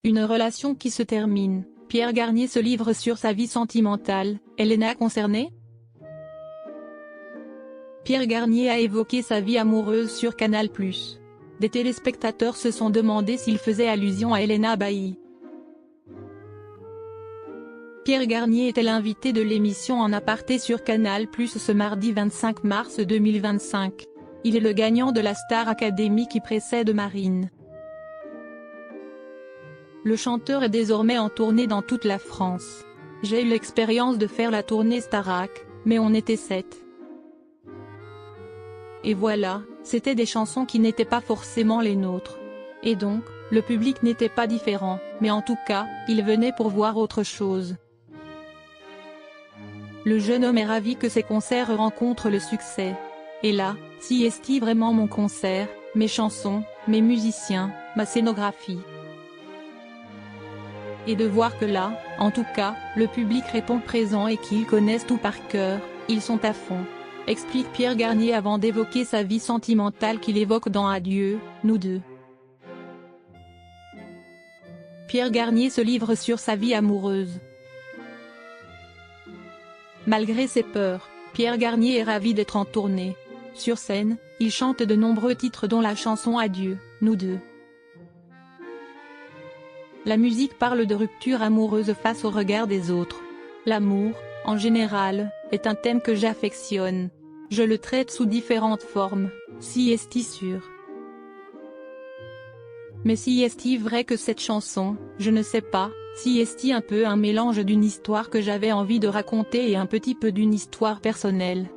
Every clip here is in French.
Une relation qui se termine. Pierre Garnier se livre sur sa vie sentimentale. Elena concernée? Pierre Garnier a évoqué sa vie amoureuse sur Canal+. Des téléspectateurs se sont demandé s'il faisait allusion à Elena Bailly. Pierre Garnier était l'invité de l'émission En aparté sur Canal+ ce mardi 25 mars 2025. Il est le gagnant de la Star Academy qui précède Marine. Le chanteur est désormais en tournée dans toute la France. J'ai eu l'expérience de faire la tournée Starac, mais on était 7. Et voilà, c'était des chansons qui n'étaient pas forcément les nôtres. Et donc, le public n'était pas différent, mais en tout cas, il venait pour voir autre chose. Le jeune homme est ravi que ses concerts rencontrent le succès. Et là, si est-il vraiment mon concert, mes chansons, mes musiciens, ma scénographie. Et de voir que là, en tout cas, le public répond présent et qu'ils connaissent tout par cœur, ils sont à fond. Explique Pierre Garnier avant d'évoquer sa vie sentimentale qu'il évoque dans Adieu, nous deux. Pierre Garnier se livre sur sa vie amoureuse. Malgré ses peurs, Pierre Garnier est ravi d'être en tournée. Sur scène, il chante de nombreux titres dont la chanson Adieu, nous deux. La musique parle de rupture amoureuse face au regard des autres. L'amour, en général, est un thème que j'affectionne. Je le traite sous différentes formes, si est-il sûr. Mais si est-il vrai que cette chanson, je ne sais pas, si est-il un peu un mélange d'une histoire que j'avais envie de raconter et un petit peu d'une histoire personnelle.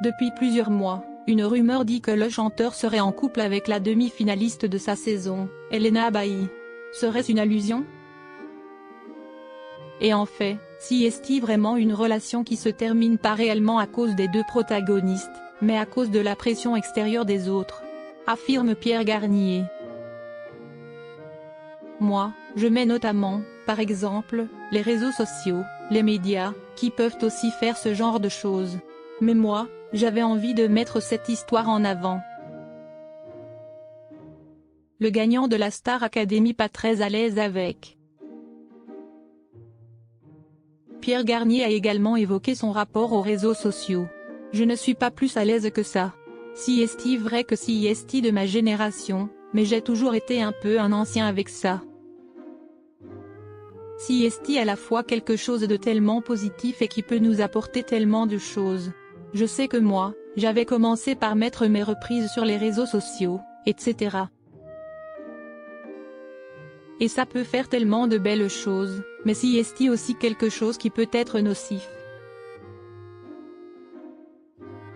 Depuis plusieurs mois, une rumeur dit que le chanteur serait en couple avec la demi-finaliste de sa saison, Elena Bailly. Serait-ce une allusion? Et en fait, si est-il vraiment une relation qui se termine pas réellement à cause des deux protagonistes, mais à cause de la pression extérieure des autres? Affirme Pierre Garnier. Moi, je mets notamment, par exemple, les réseaux sociaux, les médias, qui peuvent aussi faire ce genre de choses. Mais moi, j'avais envie de mettre cette histoire en avant. Le gagnant de la Star Academy pas très à l'aise avec. Pierre Garnier a également évoqué son rapport aux réseaux sociaux. Je ne suis pas plus à l'aise que ça. Si est-il vrai que si est-il de ma génération, mais j'ai toujours été un peu un ancien avec ça. Si est-il à la fois quelque chose de tellement positif et qui peut nous apporter tellement de choses. Je sais que moi, j'avais commencé par mettre mes reprises sur les réseaux sociaux, etc. Et ça peut faire tellement de belles choses, mais si est-il aussi quelque chose qui peut être nocif.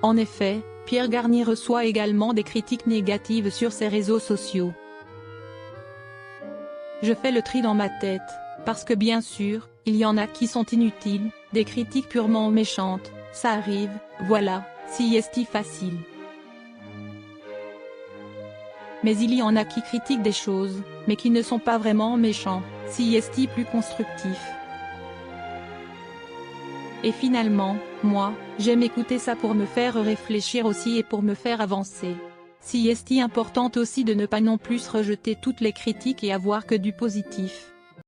En effet, Pierre Garnier reçoit également des critiques négatives sur ses réseaux sociaux. Je fais le tri dans ma tête, parce que bien sûr, il y en a qui sont inutiles, des critiques purement méchantes, ça arrive, voilà, si est-il facile. Mais il y en a qui critiquent des choses, mais qui ne sont pas vraiment méchants, si est-il plus constructif. Et finalement, moi, j'aime écouter ça pour me faire réfléchir aussi et pour me faire avancer. Si est-il important aussi de ne pas non plus rejeter toutes les critiques et avoir que du positif.